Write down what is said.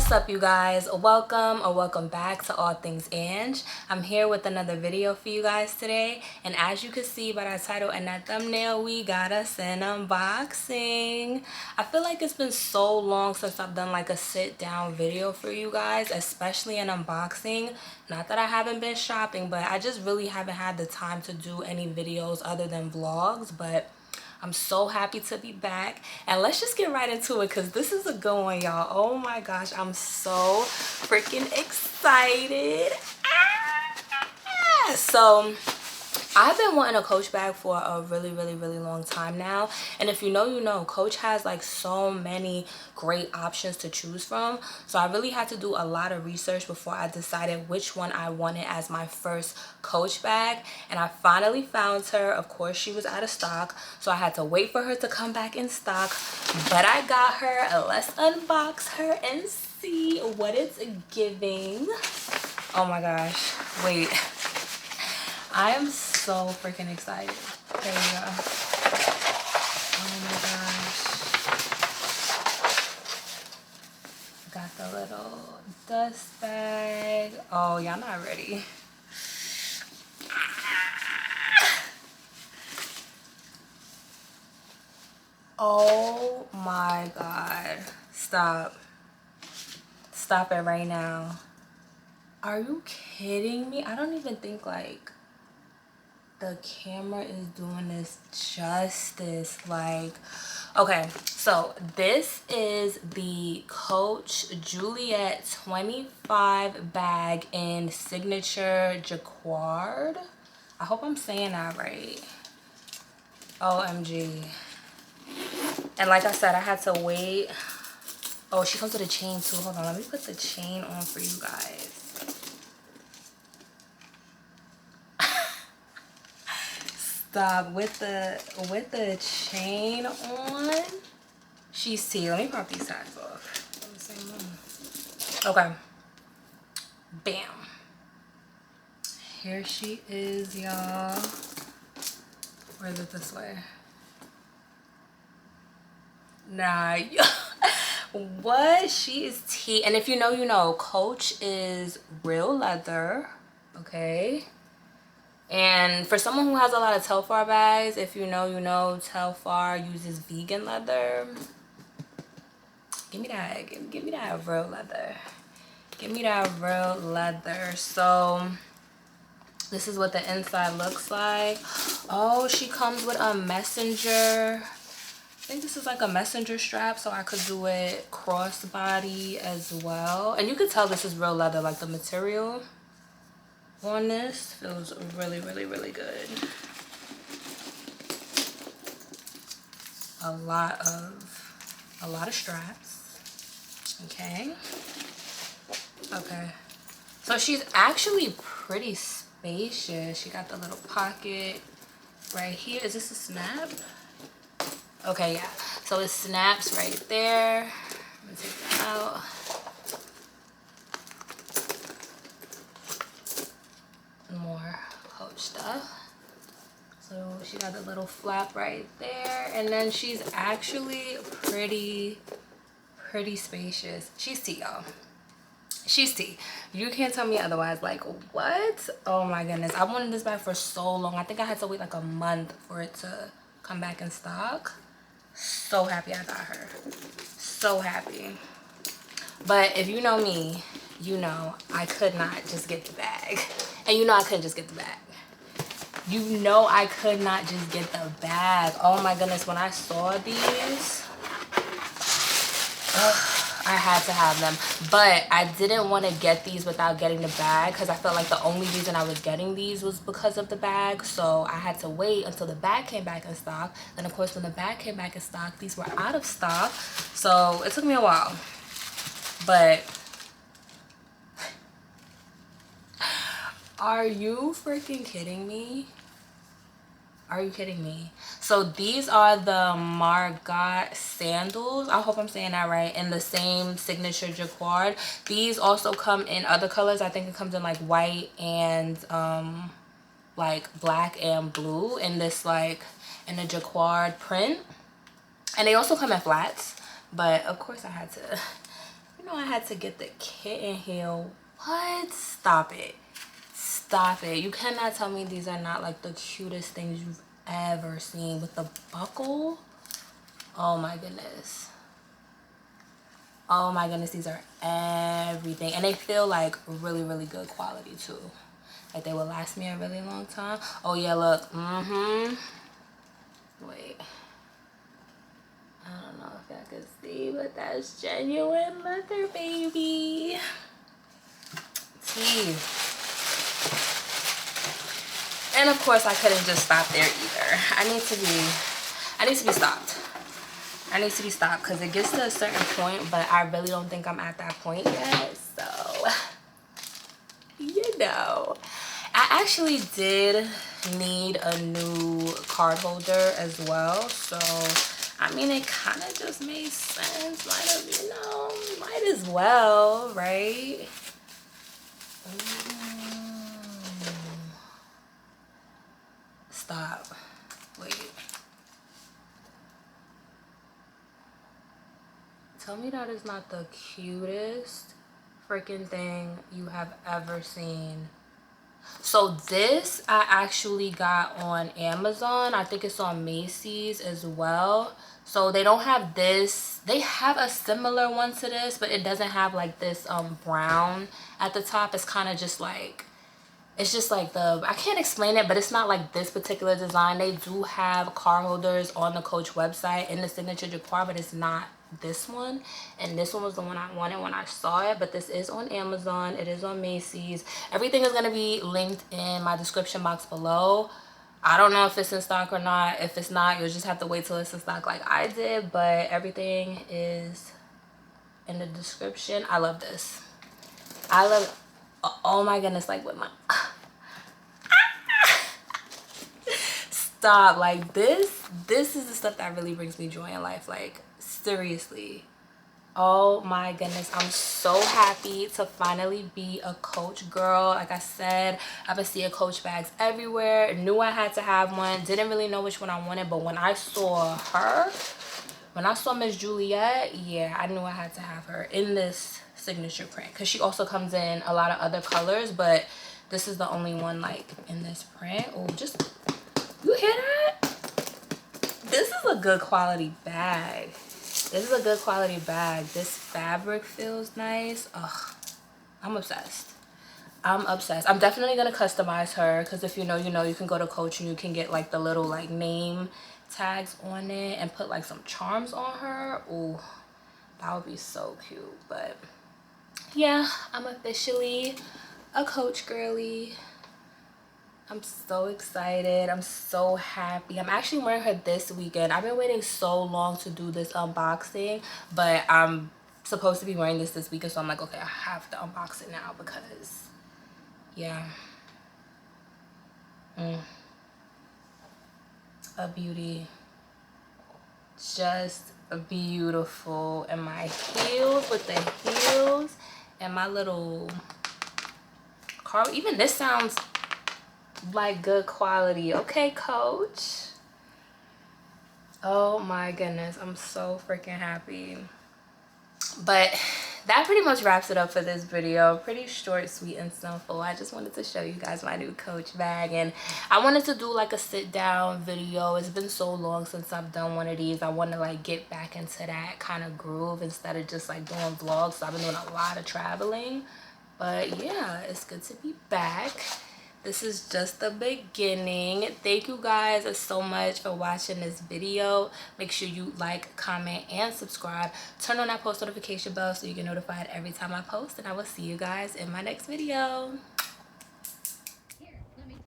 What's up, you guys? Welcome back to All Things Ange. I'm here with another video for you guys today, and as you can see by that title and that thumbnail, we got us an unboxing. I feel like it's been so long since I've done like a sit down video for you guys, especially an unboxing. Not that I haven't been shopping, but I just really haven't had the time to do any videos other than vlogs. But I'm so happy to be back, and let's just get right into it because this is a good one, y'all. Oh my gosh, I'm so freaking excited. So I've been wanting a Coach bag for a really long time now, and if you know, you know, Coach has like so many great options to choose from. So I really had to do a lot of research before I decided which one I wanted as my first Coach bag, and I finally found her. Of course, she was out of stock, so I had to wait for her to come back in stock, but I got her. Let's unbox her and see what it's giving. Oh my gosh, wait. I am so freaking excited. There we go. Oh my gosh. Got the little dust bag. Oh, y'all not ready. Oh my God. Stop. Stop it right now. Are you kidding me? I don't even think like the camera is doing this justice. Like, okay, so this is the Coach Juliet 25 bag in Signature Jacquard. I hope I'm saying that right. OMG. And like I said, I had to wait. Oh, she comes with a chain too. Hold on, let me put the chain on for you guys. Stop. With the chain on, she's tea. Let me pop these tags off. Okay, bam, here she is, y'all. Or is it this way? Nah. What? She is tea. And if you know, you know, Coach is real leather. Okay. And for someone who has a lot of Telfar bags, if you know, you know, Telfar uses vegan leather. Give me that. Give me that real leather. Give me that real leather. So this is what the inside looks like. Oh, she comes with a messenger. I think this is like a messenger strap, so I could do it crossbody as well. And you could tell this is real leather, like the material on this feels really good. A lot of straps. Okay, so she's actually pretty spacious. She got the little pocket right here. Is this a snap? Okay, yeah, so it snaps right there. I'm gonna take that out. More Coach stuff. So she got a little flap right there, and then she's actually pretty spacious. She's tea, y'all. She's tea. You can't tell me otherwise. Like, what? Oh my goodness, I wanted this bag for so long. I think I had to wait like a month for it to come back in stock. So happy I got her. So happy. But if you know me, you know I could not just get the bag. And you know I couldn't just get the bag. You know I could not just get the bag. Oh my goodness, when I saw these, I had to have them. But I didn't want to get these without getting the bag because I felt like the only reason I was getting these was because of the bag. So I had to wait until the bag came back in stock. Then of course when the bag came back in stock, these were out of stock. So it took me a while. But are you freaking kidding me? Are you kidding me? So these are the Margot sandals. I hope I'm saying that right. In the same Signature Jacquard. These also come in other colors. I think it comes in like white and like black and blue in this like in the Jacquard print. And they also come in flats. But of course I had to, you know I had to get the kitten heel. What? Stop it. Stop it. You cannot tell me these are not like the cutest things you've ever seen with the buckle. Oh my goodness. Oh my goodness, these are everything. And they feel like really, really good quality too. Like they will last me a really long time. Oh yeah, look. Wait. I don't know if y'all can see, but that's genuine leather, baby. Tea. And of course I couldn't just stop there either. I need to be stopped. I need to be stopped because it gets to a certain point, but I really don't think I'm at that point yet. So, you know. I actually did need a new card holder as well. So, I mean, it kind of just made sense. Might as well, right? Stop. Wait. Tell me that is not the cutest freaking thing you have ever seen. So this I actually got on Amazon. I think it's on Macy's as well. So they don't have this. They have a similar one to this, but it doesn't have like this brown at the top. It's kind of just like, it's just like I can't explain it, but it's not like this particular design. They do have card holders on the Coach website in the Signature Jacquard, but it's not this one. And this one was the one I wanted when I saw it, but this is on Amazon. It is on Macy's. Everything is going to be linked in my description box below. I don't know if it's in stock or not. If it's not, you'll just have to wait till it's in stock like I did, but everything is in the description. I love this. I love, oh my goodness, like with my stop. Like this is the stuff that really brings me joy in life. Like seriously, oh my goodness, I'm so happy to finally be a Coach girl. Like I said, I've been seeing Coach bags everywhere. Knew I had to have one. Didn't really know which one I wanted, but when I saw her, when I saw Miss Juliet, yeah, I knew I had to have her in this signature print, because she also comes in a lot of other colors, but this is the only one like in this print. Oh, just, you hear that? This is a good quality bag. This is a good quality bag. This fabric feels nice. Ugh, I'm obsessed. I'm obsessed. I'm definitely gonna customize her, because if you know, you know, you can go to Coach and you can get like the little like name tags on it and put like some charms on her. Ooh, that would be so cute. But yeah, I'm officially a Coach girly. I'm so excited. I'm so happy. I'm actually wearing her this weekend. I've been waiting so long to do this unboxing, but I'm supposed to be wearing this weekend, so I'm like, okay, I have to unbox it now because, yeah. A beauty. Just beautiful. And my heels, with the heels and my little car. Even this sounds like good quality. Okay, Coach. Oh my goodness, I'm so freaking happy. But that pretty much wraps it up for this video. Pretty short, sweet, and simple. I just wanted to show you guys my new Coach bag, and I wanted to do like a sit down video. It's been so long since I've done one of these. I want to like get back into that kind of groove instead of just like doing vlogs. So I've been doing a lot of traveling, but yeah, it's good to be back. This is just the beginning. Thank you guys so much for watching this video. Make sure you like, comment, and subscribe. Turn on that post notification bell so you get notified every time I post, and I will see you guys in my next video.